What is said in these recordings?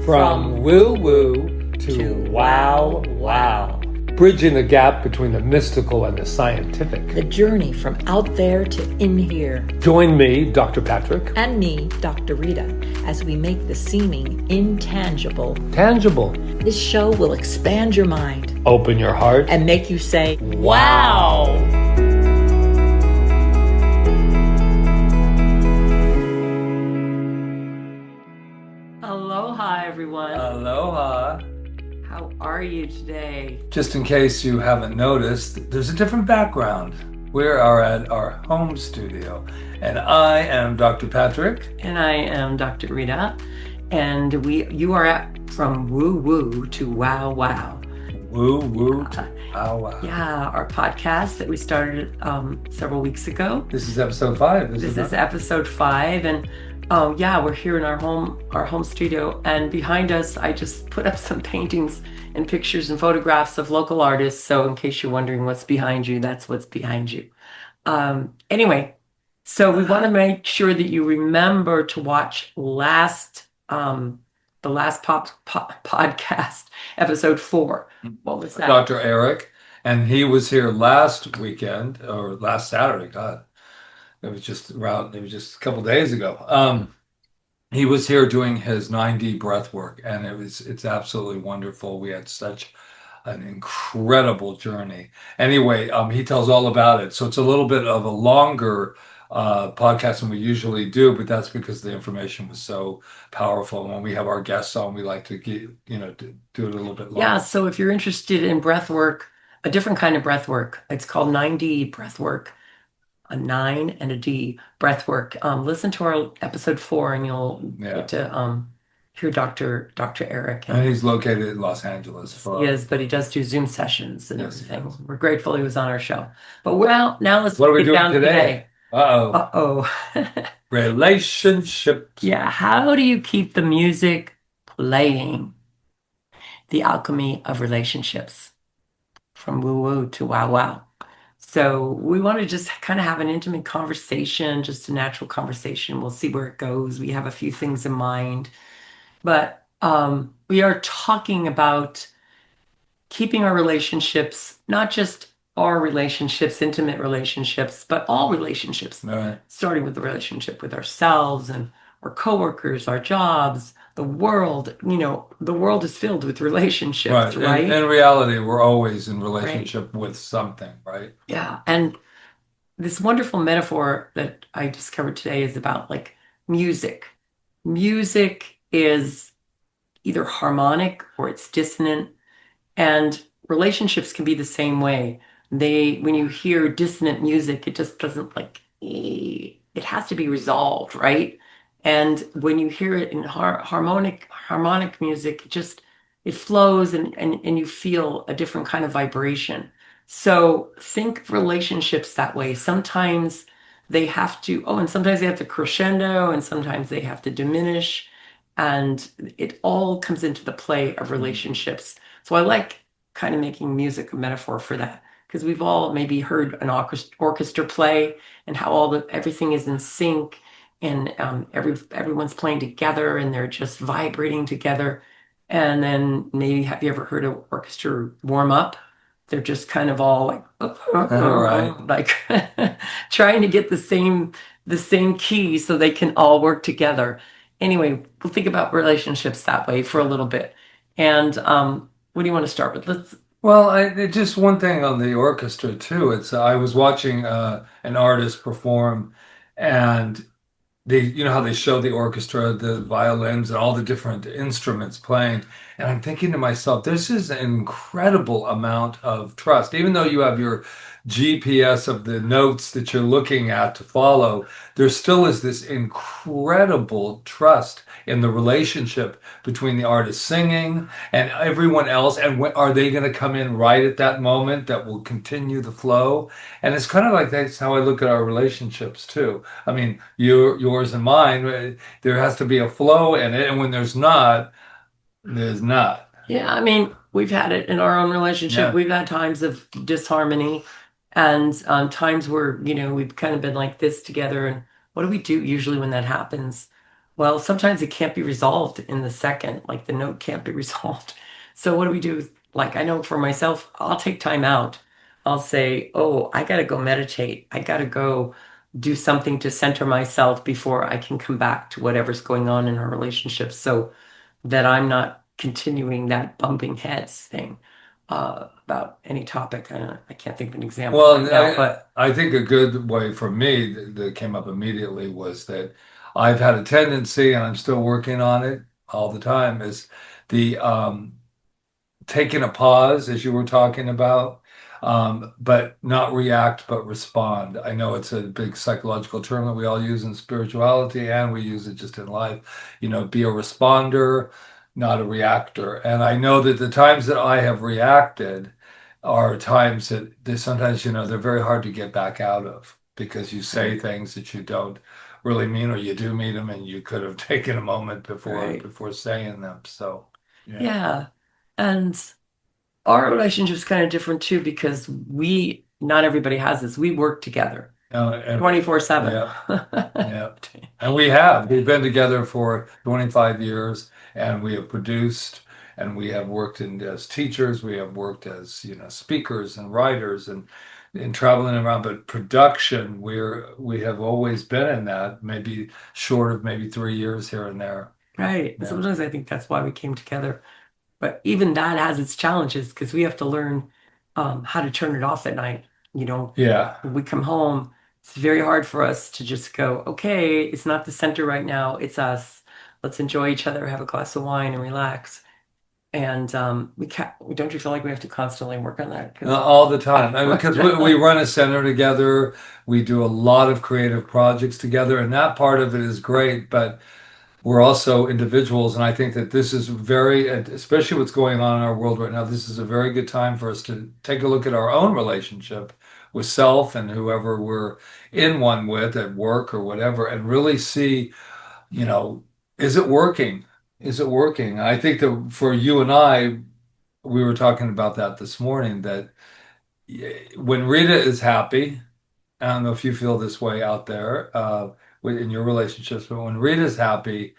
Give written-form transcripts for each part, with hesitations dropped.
From woo-woo to wow. Bridging the gap between the mystical and the scientific. The journey from out there to in here. Join me, Dr. Patrick. And me, Dr. Rita, as we make the seeming intangible tangible. This show will expand your mind. Open your heart. And make you say, wow! Aloha, everyone. Aloha. How are you today? Just in case you haven't noticed, there's a different background. We are at our home studio, and I am Dr. Patrick. And I am Dr. Rita, and you are at from woo-woo to wow. Woo-woo to wow. Yeah, our podcast that we started several weeks ago. This is episode 5. This is episode 5, and we're here in our home studio, and behind us I just put up some paintings and pictures and photographs of local artists. So in case you're wondering what's behind you, that's what's behind you. Anyway, so we want to make sure that you remember to watch the last podcast, episode 4. What was that? Dr. Eric, and he was here last weekend or last Saturday. God. It was just a couple days ago. He was here doing his 9D breath work, and it's absolutely wonderful. We had such an incredible journey. Anyway, he tells all about it. So it's a little bit of a longer podcast than we usually do, but that's because the information was so powerful. And when we have our guests on, we like to do it a little bit longer. Yeah, so if you're interested in breath work, a different kind of breath work, it's called 9D breath work. A 9 and a D breath work. Listen to our episode 4, and you'll get to hear Dr. Eric. And he's located in Los Angeles. He is, but he does do Zoom sessions and everything. We're grateful he was on our show. But now let's what are we get doing down today? Uh-oh. Relationships. Yeah, how do you keep the music playing? The alchemy of relationships. From woo-woo to wow. So we want to just kind of have an intimate conversation, just a natural conversation. We'll see where it goes. We have a few things in mind. But we are talking about keeping our relationships, not just our relationships, intimate relationships, but all relationships. Right. Starting with the relationship with ourselves and our coworkers, our jobs, the world. The world is filled with relationships, right? In reality, we're always in relationship with something, right? Yeah. And this wonderful metaphor that I discovered today is about like music. Music is either harmonic or it's dissonant, and relationships can be the same way. When you hear dissonant music, it just doesn't it has to be resolved, right? And when you hear it in harmonic music, it flows and you feel a different kind of vibration. So think relationships that way. Sometimes they have to, and sometimes they have to crescendo, and sometimes they have to diminish. And it all comes into the play of relationships. So I like kind of making music a metaphor for that, because we've all maybe heard an orchestra play and how everything is in sync, and everyone's playing together and they're just vibrating together. And then maybe, have you ever heard an orchestra warm up? They're just kind of all like, right. like trying to get the same key so they can all work together. Anyway, we'll think about relationships that way for a little bit. And what do you want to start with? Just one thing on the orchestra too. I was watching an artist perform, and how they show the orchestra, the violins, and all the different instruments playing. And I'm thinking to myself, this is an incredible amount of trust. Even though you have your GPS of the notes that you're looking at to follow, there still is this incredible trust in the relationship between the artist singing and everyone else. And are they going to come in right at that moment that will continue the flow? And it's kind of like that's how I look at our relationships too. I mean, yours and mine, there has to be a flow in it. And when there's not, there's not. Yeah, I mean, we've had it in our own relationship. Yeah. We've had times of disharmony, and times where, we've kind of been like this together. And what do we do usually when that happens? Well, sometimes it can't be resolved in the second, like the note can't be resolved. So what do we do? Like I know for myself, I'll take time out. I'll say, "Oh, I gotta go meditate. I gotta go do something to center myself before I can come back to whatever's going on in our relationship so that I'm not continuing that bumping heads thing about any topic." I can't think of an example right Well, now, but I think a good way for me that came up immediately was that I've had a tendency, and I'm still working on it all the time, is the taking a pause, as you were talking about, but not react, but respond. I know it's a big psychological term that we all use in spirituality, and we use it just in life. Be a responder, not a reactor. And I know that the times that I have reacted are times that sometimes, they're very hard to get back out of because you say right, things that you don't really mean, or you do mean them, and you could have taken a moment right. before saying them. So, yeah. Yeah. And our relationship's kind of different too because not everybody has this. We work together And 24/7. yeah, yeah. And we've been together for 25 years, and we have produced, and we have worked as teachers, we have worked as, speakers and writers and traveling around, but production, we have always been in that, maybe short of maybe 3 years here and there. Right. And Yeah. sometimes I think that's why we came together. But even that has its challenges because we have to learn how to turn it off at night. You know, Yeah. when we come home, it's very hard for us to just go, okay, it's not the center right now, it's us. Let's enjoy each other, have a glass of wine, and relax. And we can't, don't you feel like we have to constantly work on that? Because All the time. I mean, because we run a center together, we do a lot of creative projects together, and that part of it is great. But we're also individuals, and I think that this is especially what's going on in our world right now. This is a very good time for us to take a look at our own relationship with self and whoever we're in one with at work or whatever, and really see, you know, is it working? Is it working? I think that for you and I, we were talking about that this morning, that when Rita is happy, I don't know if you feel this way out there in your relationships, but when Rita's happy,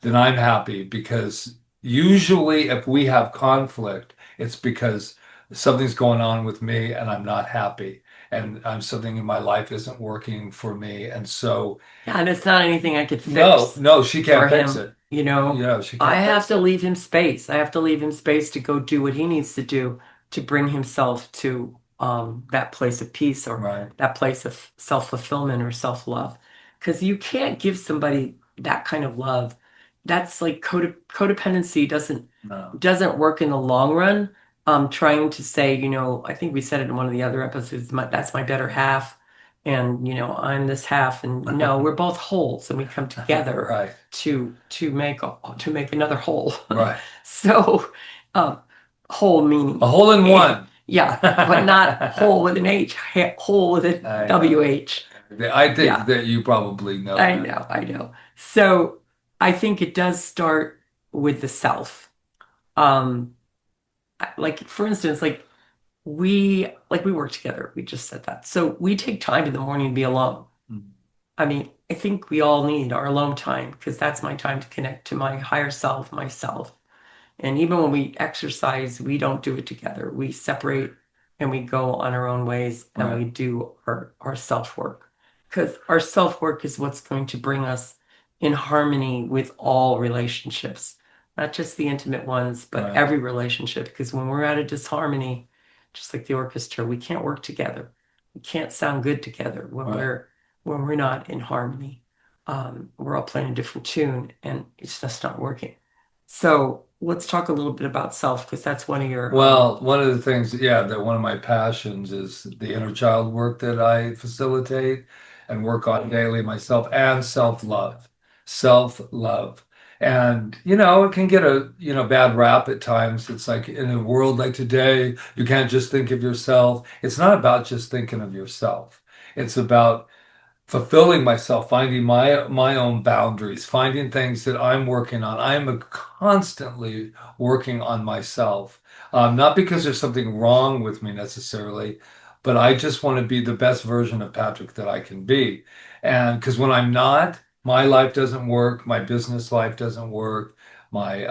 then I'm happy because usually if we have conflict, it's because something's going on with me and I'm not happy and something in my life isn't working for me. And so, yeah, and it's not anything I could no, fix no, she for can't fix him. it. You know, She I can't have fix to it. leave him space. I have to leave him space to go do what he needs to do to bring himself to that place of peace or Right. that place of self-fulfillment or self-love. Because you can't give somebody that kind of love. That's like codependency No. doesn't work in the long run. Trying to say, I think we said it in one of the other episodes, that's my better half, and I'm this half, and no, we're both wholes, and we come together Right. to make another whole. Right. So, um, whole A meaning, hole in one. yeah, but not whole with an H, whole with a I know. WH. I think Yeah, that you probably know I that. know, I know. So I think it does start with the self. Um, like for instance, like we work together. We just said that. So we take time in the morning to be alone. Mm. I mean, I think we all need our alone time because that's my time to connect to my higher self, myself. And even when we exercise, we don't do it together. We separate and we go on our own ways and we Right. do our self work. Because our self work is what's going to bring us in harmony with all relationships, not just the intimate ones, but Right. every relationship. Because when we're out of disharmony, just like the orchestra, we can't work together. We can't sound good together Right. when we're not in harmony. We're all playing a different tune and it's just not working. So let's talk a little bit about self because that's one of your Well, one of the things, yeah, that one of my passions is the inner child work that I facilitate and work on daily myself and self-love. Self-love. And, it can get a, bad rap at times. It's like in a world like today, you can't just think of yourself. It's not about just thinking of yourself. It's about fulfilling myself, finding my own boundaries, finding things that I'm working on. I'm constantly working on myself, not because there's something wrong with me necessarily, but I just want to be the best version of Patrick that I can be. And because when I'm not, my life doesn't work, my business life doesn't work, my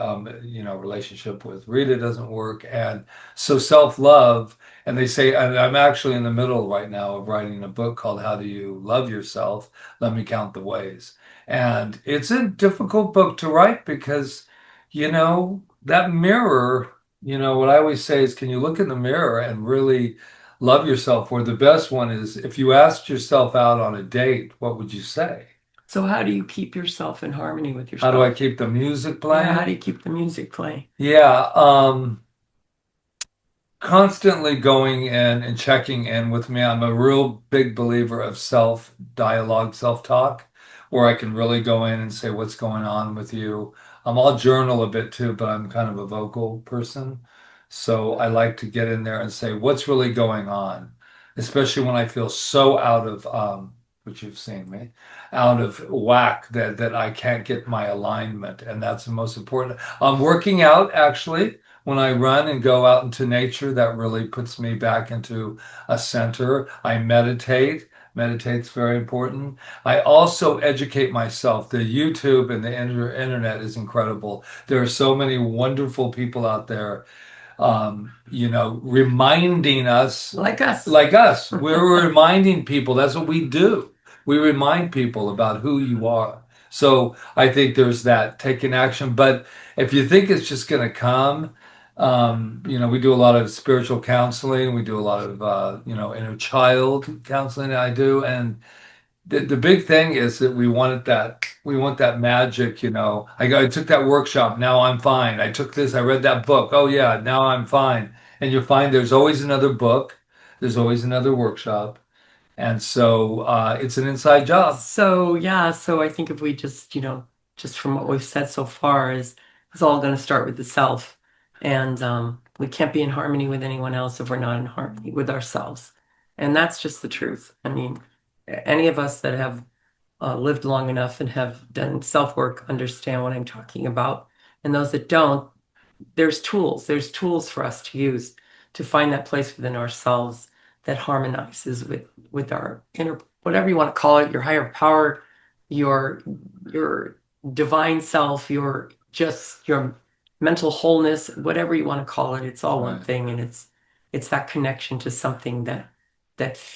relationship with Rita doesn't work, and so self-love. And they say, and I'm actually in the middle right now of writing a book called How Do You Love Yourself? Let Me Count the Ways. And it's a difficult book to write because, that mirror, what I always say is, can you look in the mirror and really love yourself? Or the best one is, if you asked yourself out on a date, what would you say? So how do you keep yourself in harmony with How do I yourself? keep the music Yeah, how do playing? you keep the music playing? Yeah, constantly going in and checking in with me. I'm a real big believer of self dialogue, self talk, where I can really go in and say, what's going on with you? I'll journal a bit too, but I'm kind of a vocal person. So I like to get in there and say, what's really going on? Especially when I feel so out of, which you've seen me, out of whack that I can't get my alignment. And that's the most important. I'm working out actually when I run and go out into nature, that really puts me back into a center. I meditate. Meditate's very important. I also educate myself. The YouTube and the internet is incredible. There are so many wonderful people out there, reminding us, Like us. like us. We're reminding people. That's what we do. We remind people about who you are. So I think there's that taking action. But if you think it's just going to come, we do a lot of spiritual counseling. We do a lot of, inner child counseling. I do, and the big thing is that we want that magic. I took that workshop. Now I'm fine. I took this. I read that book. Oh yeah, now I'm fine. And you'll find there's always another book. There's always another workshop, and so it's an inside job. So yeah, so I think if we just, just from what we've said so far is it's all going to start with the self. And we can't be in harmony with anyone else if we're not in harmony with ourselves. And that's just the truth. I mean, any of us that have lived long enough and have done self work understand what I'm talking about. And those that don't, there's tools for us to use to find that place within ourselves that harmonizes with our inner, whatever you want to call it, your higher power, your your divine self, your mental wholeness, whatever you want to call it. It's all one Right. thing, and it's that connection to something that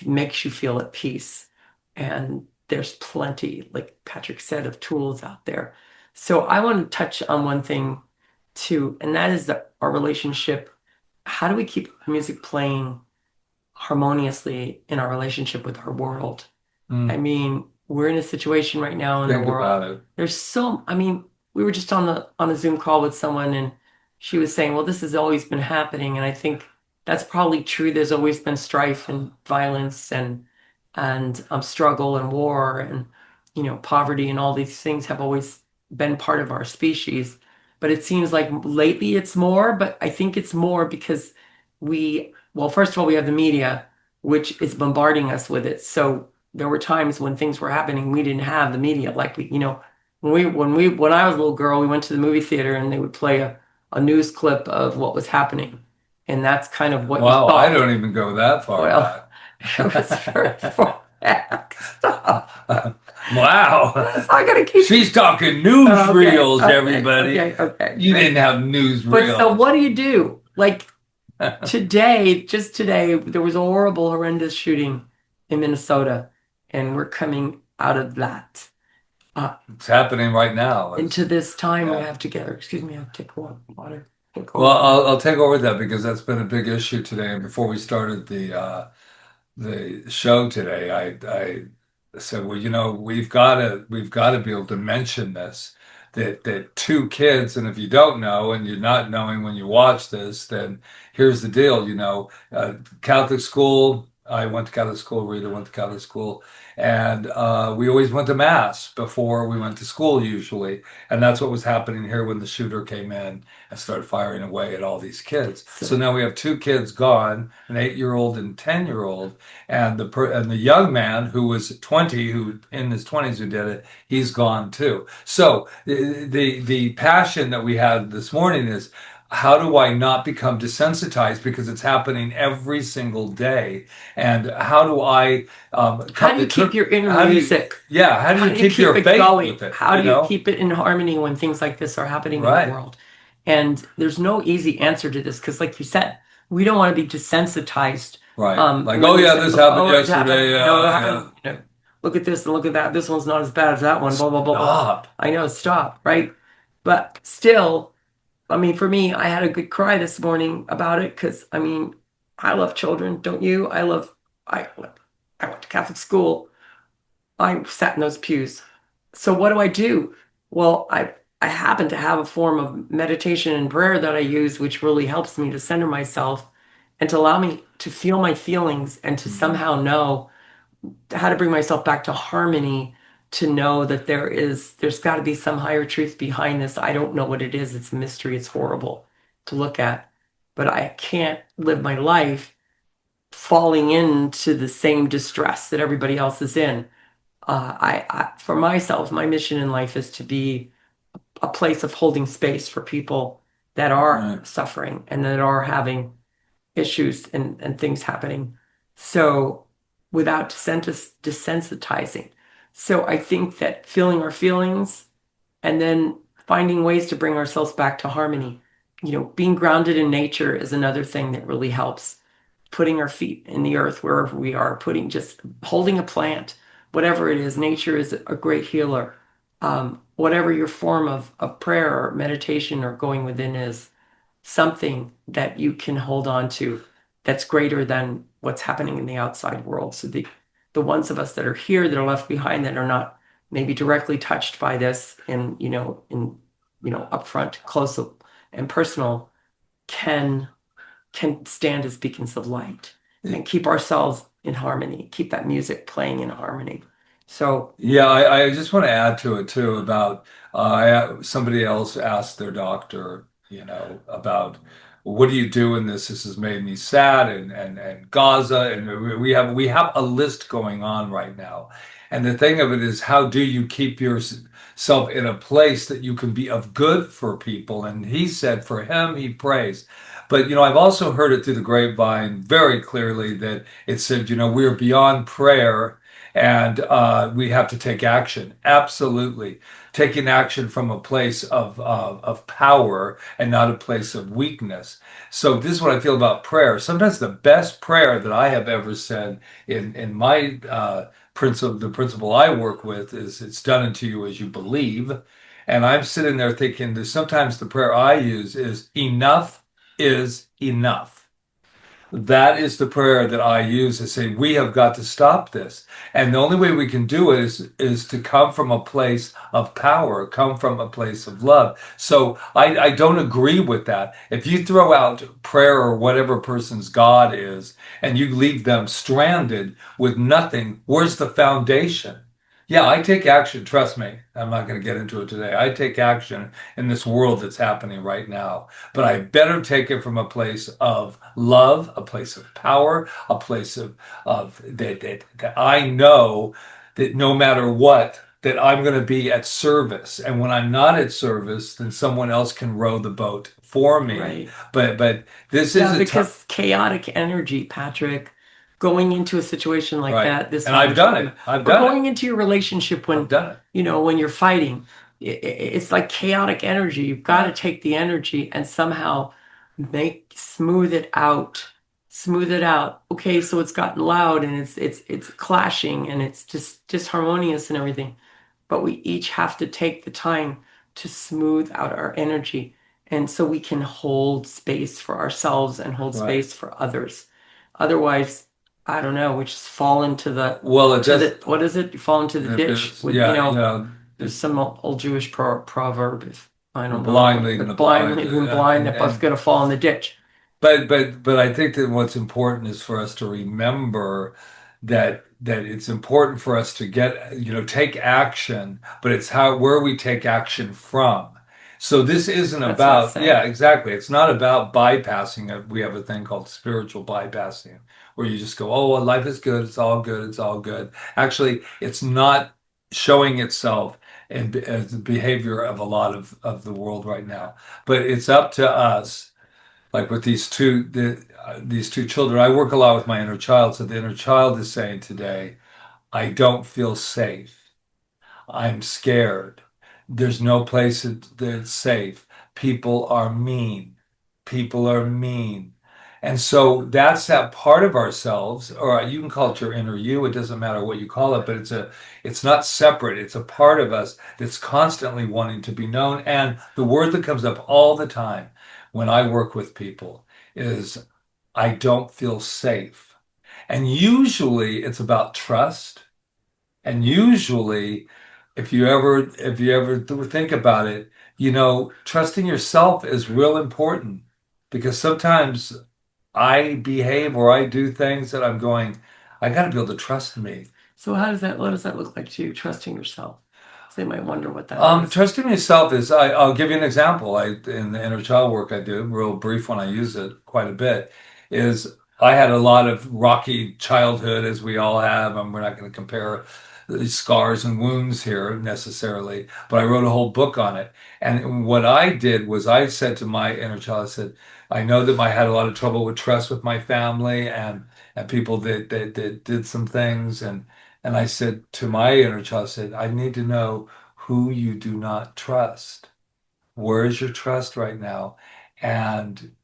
makes you feel at peace. And there's plenty, like Patrick said, of tools out there. So I want to touch on one thing too, and that is our relationship. How do we keep music playing harmoniously in our relationship with our world? I Mm. mean, we're in a situation right now in the Think world. about it. I mean, we were just on a Zoom call with someone and she was saying, well, this has always been happening. And I think that's probably true. There's always been strife and violence and struggle and war and poverty and all these things have always been part of our species. But it seems like lately it's more, but I think it's more because well, first of all, we have the media, which is bombarding us with it. So there were times when things were happening, we didn't have the media. Like when I was a little girl, we went to the movie theater and they would play a news clip of what was happening. And that's kind of what you Wow, I saw. don't even go that far Well, back. it was for fact stuff. Wow. So I gotta keep. She's talking Okay, newsreels, okay, everybody. okay, okay. You Right. didn't have But so newsreels. what do you do? Like just today, there was a horrible, horrendous shooting in Minnesota, and we're coming out of that. It's happening right now. Into this time we Yeah. have together. Excuse me, I have to take water. Take Well, over. I'll take over that because that's been a big issue today. And before we started the show today, I said, well, we've got to be able to mention this that two kids, and if you don't know and you're not knowing when you watch this, then here's the deal. Catholic school. I went to Catholic school. Rita went to Catholic school, and we always went to mass before we went to school usually, and that's what was happening here when the shooter came in and started firing away at all these kids. So So, now we have two kids gone, an 8-year-old and 10-year-old, and the young man who was 20, who in his 20s who did it, he's gone too. So the passion that we had this morning is how do I not become desensitized because it's happening every single day? And how do I How come do you to keep terms? your inner How do you, music? yeah, how do How you do you keep keep your it faith going? with it? How You do you know? keep it in harmony when things like this are happening in the Right, world? And there's no easy answer to this because, like you said, we don't want to be desensitized right. Like, when oh we yeah, say, this happened "Oh, it happened," yesterday. it Yeah, yeah. happened. Look at this and look at that. This one's not as bad as that one. Blah blah blah blah. Stop. I know, stop, right? But still, I mean, for me, I had a good cry this morning about it because I mean, I love children, don't you? I I went to Catholic school. I sat in those pews. So what do I do? Well, I happen to have a form of meditation and prayer that I use, which really helps me to center myself and to allow me to feel my feelings and to Mhm. somehow know how to bring myself back to harmony, to know that there's got to be some higher truth behind this. I don't know what it is. It's a mystery. It's horrible to look at, but I can't live my life falling into the same distress that everybody else is in. For myself, my mission in life is to be a place of holding space for people that are Right. suffering and that are having issues and things happening. So without desensitizing. So I think that feeling our feelings and then finding ways to bring ourselves back to harmony. Being grounded in nature is another thing that really helps. Putting our feet in the earth wherever we are, putting just holding a plant, whatever it is, nature is a great healer. Whatever your form of prayer or meditation or going within is, something that you can hold on to that's greater than what's happening in the outside world. So the ones of us that are here that are left behind that are not maybe directly touched by this in upfront, close and personal can stand as beacons of light and keep ourselves in harmony, keep that music playing in harmony. So, Yeah, I just want to add to it too about somebody else asked their doctor, about what do you do in this? This has made me sad and Gaza and we have a list going on right now. And the thing of it is, how do you keep yourself in a place that you can be of good for people? And he said for him, he prays. But I've also heard it through the grapevine very clearly that it said, we're beyond prayer and we have to take action. Absolutely, taking action from a place of power and not a place of weakness. So this is what I feel about prayer. Sometimes the best prayer that I have ever said in my principle, the principle I work with is it's done unto you as you believe. And I'm sitting there thinking that sometimes the prayer I use is enough is enough. That is the prayer that I use to say we have got to stop this. And the only way we can do it is to come from a place of power, come from a place of love. So I don't agree with that. If you throw out prayer or whatever person's God is, and you leave them stranded with nothing, where's the foundation? Yeah, I take action. Trust me. I'm not going to get into it today. I take action in this world that's happening right now. But I better take it from a place of love, a place of power, a place of that I know that no matter what, that I'm going to be at service. And when I'm not at service, then someone else can row the boat for me. right. But this is Yeah, a time, because chaotic energy, Patrick, going into a situation like right? that, this And one you're I've done talking it. about, I've or done it. going into your relationship I've when, done it. when you're fighting, it's like chaotic energy. You've got to Right. take the energy and somehow smooth it out. Smooth it out. Okay, so it's gotten loud and it's clashing and it's just disharmonious and everything. But we each have to take the time to smooth out our energy. And so we can hold space for ourselves and hold Right. space for others. Otherwise, I don't know, we just fall into Well, it to does. the, what is it? You fall into the ditch with, Yeah, there's some old Jewish proverb, if I the don't know blind what, leading the but blind blind, leading the blind, they're both and going to fall in the ditch. but I think that what's important is for us to remember that it's important for us to take action, but it's how where we take action from. So this isn't That's what I was about, yeah, saying. exactly. It's not about bypassing it. We have a thing called spiritual bypassing, where you just go, oh, well, life is good, it's all good, it's all good. Actually, it's not showing itself. and as the behavior of a lot of the world right now. But it's up to us, like with these two children. I work a lot with my inner child, so the inner child is saying today, I don't feel safe. I'm scared. There's no place that's safe. People are mean. People are mean. And so that's that part of ourselves, or you can call it your inner you. It doesn't matter what you call it, but it's not separate. It's a part of us that's constantly wanting to be known. And the word that comes up all the time when I work with people is, I don't feel safe. And usually it's about trust. And usually, if you ever think about it, trusting yourself is real important because sometimes I behave or I do things that I'm going, I got to be able to trust me. So what does that look like to you, trusting yourself? So they might wonder what that is. Trusting myself is, I'll give you an example. In the inner child work I do, real brief when I use it quite a bit, is I had a lot of rocky childhood as we all have, and we're not going to compare the scars and wounds here necessarily, but I wrote a whole book on it. And what I did was I said to my inner child, I said, I know that I had a lot of trouble with trust with my family and people that did some things and I said to my inner child, I said, I need to know who you do not trust. Where is your trust right now? And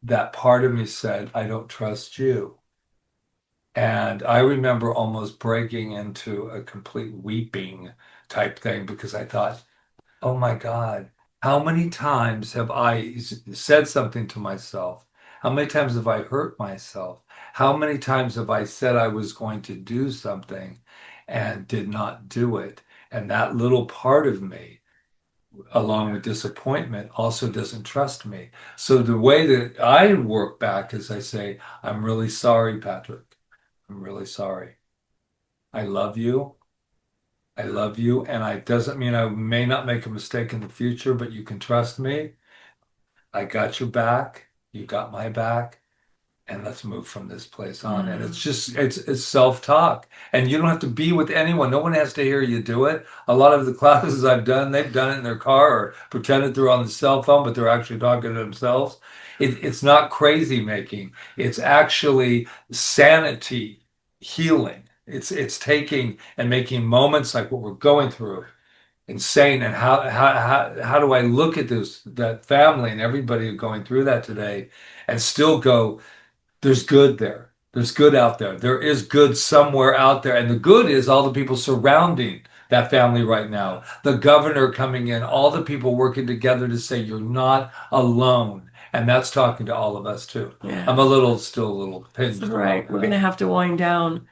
that part of me said, I don't trust you. And I remember almost breaking into a complete weeping type thing because I thought, oh my God, how many times have I said something to myself? How many times have I hurt myself? How many times have I said I was going to do something and did not do it? And that little part of me, along with disappointment, also doesn't trust me. So the way that I work back is I say, I'm really sorry, Patrick. I'm really sorry. I love you. I love you, and it doesn't mean I may not make a mistake in the future, but you can trust me. I got your back. You got my back, and let's move from this place on. And Mm. it's just it's self-talk, and you don't have to be with anyone. No one has to hear you do it. A lot of the classes I've done, they've done it in their car or pretended they're on the cell phone, but they're actually talking to themselves. It's not crazy making. It's actually sanity healing. It's taking and making moments like what we're going through insane. And how do I look at that family and everybody going through that today and still go, there's good there. There's good out there. There is good somewhere out there. And the good is all the people surrounding that family right now. The governor coming in, all the people working together to say you're not alone. And that's talking to all of us too. I'm Yeah, still a little that's all pinged right. about We're gonna that. have to wind down.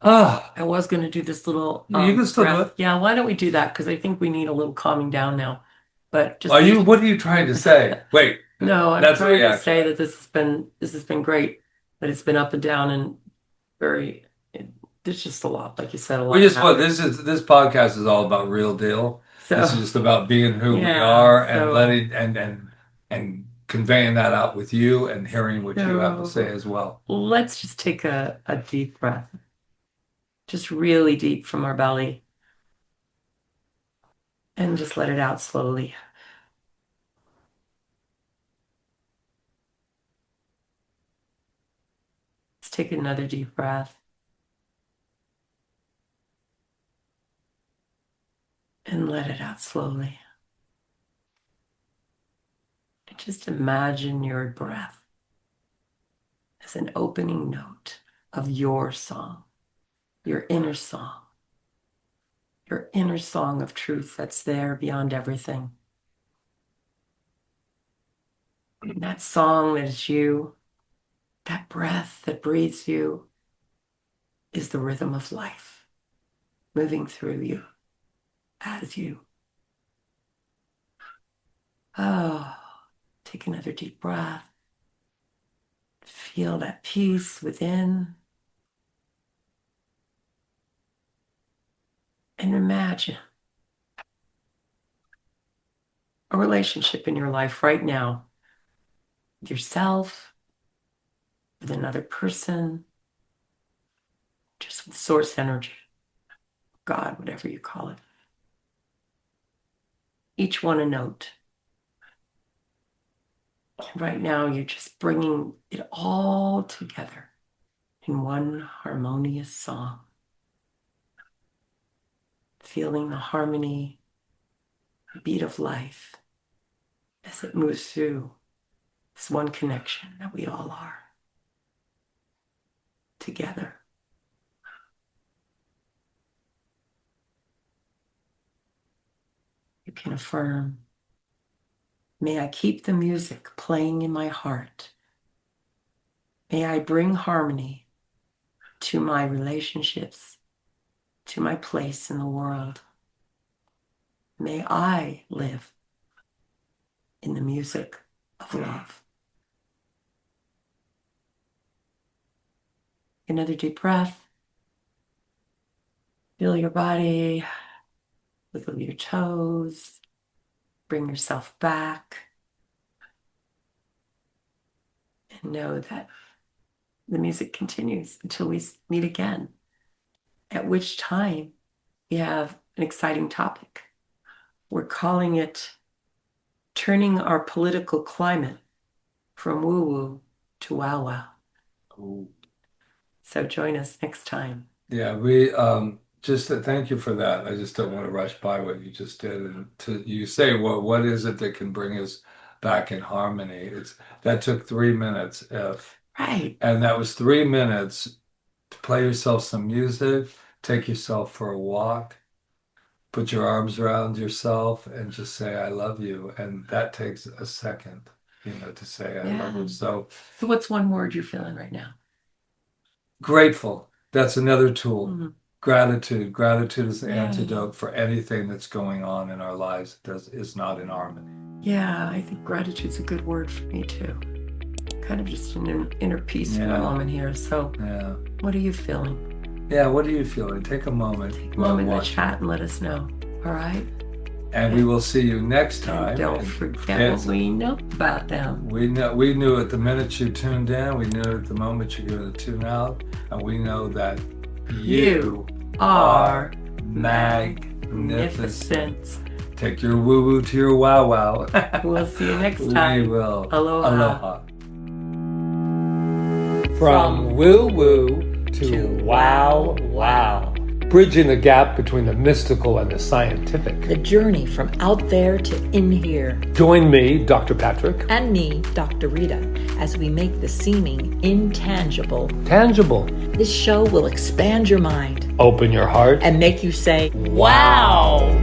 Ah, I was gonna do this little you can still do breath. it. Yeah, why don't we do that? Because I think we need a little calming down now. But What are you trying to say? Wait, no, I'm that's a trying to reaction. say that this has been great, but it's been up and down and very it, there's just a lot, like you said, a We lot just what happening. this podcast is all about real deal. This is So just about being who we yeah, are and letting and conveying that out with you and hearing what you have to say so as well. let's just take a deep breath, just really deep from our belly, and just let it out slowly. Let's take another deep breath and let it out slowly. And just imagine your breath as an opening note of your your inner song of truth that's there beyond everything. And that song that is you, that breath that breathes you, is the rhythm of life moving through you as you. Oh, take another deep breath. Feel that peace within and imagine a relationship in your life right now with yourself, with another person, just with source energy, God, whatever you call it. each one a note. And right now, you're just bringing it all together in one harmonious song, feeling the harmony, the beat of life as it moves through this one connection that we all are together. You can affirm, may I keep the music playing in my heart. May I bring harmony to my relationships, to my place in the world. May I live in the music of love. Another deep breath. Feel your body, wiggle your toes, bring yourself back, and know that the music continues until we meet again, at which time we have an exciting topic. We're calling it turning our political climate from woo-woo to wow-wow. Ooh. So join us next time. Yeah, we just thank you for that. I just don't want to rush by what you just did. And you say, what is it that can bring us back in harmony? That took 3 minutes, Right. and that was 3 minutes to play yourself some music, take yourself for a walk, put your arms around yourself, and just say, "I love you." And that takes a second, to say, "I love you." So what's one word you're feeling right now? grateful. That's another tool. Mm-hmm. Gratitude. Gratitude is the antidote for anything that's going on in our lives that is not in harmony. Yeah, I think gratitude's a good word for me too. Kind of just an inner peace for a moment here. So, what are you feeling? Yeah, what are you feeling? Take a moment. Take a moment to chat and let us know. All right? And we will see you next time. And don't forget what we know about them. We knew it the minute you tuned in. We knew it the moment you're going to tune out. And we know that you are magnificent. Take your woo-woo to your wow-wow. We'll see you next time. We will. Aloha. Aloha. From woo-woo to wow-wow. Bridging the gap between the mystical and the scientific. The journey from out there to in here. Join me, Dr. Patrick. And me, Dr. Rita, as we make the seeming intangible tangible. This show will expand your mind. Open your heart. And make you say, wow!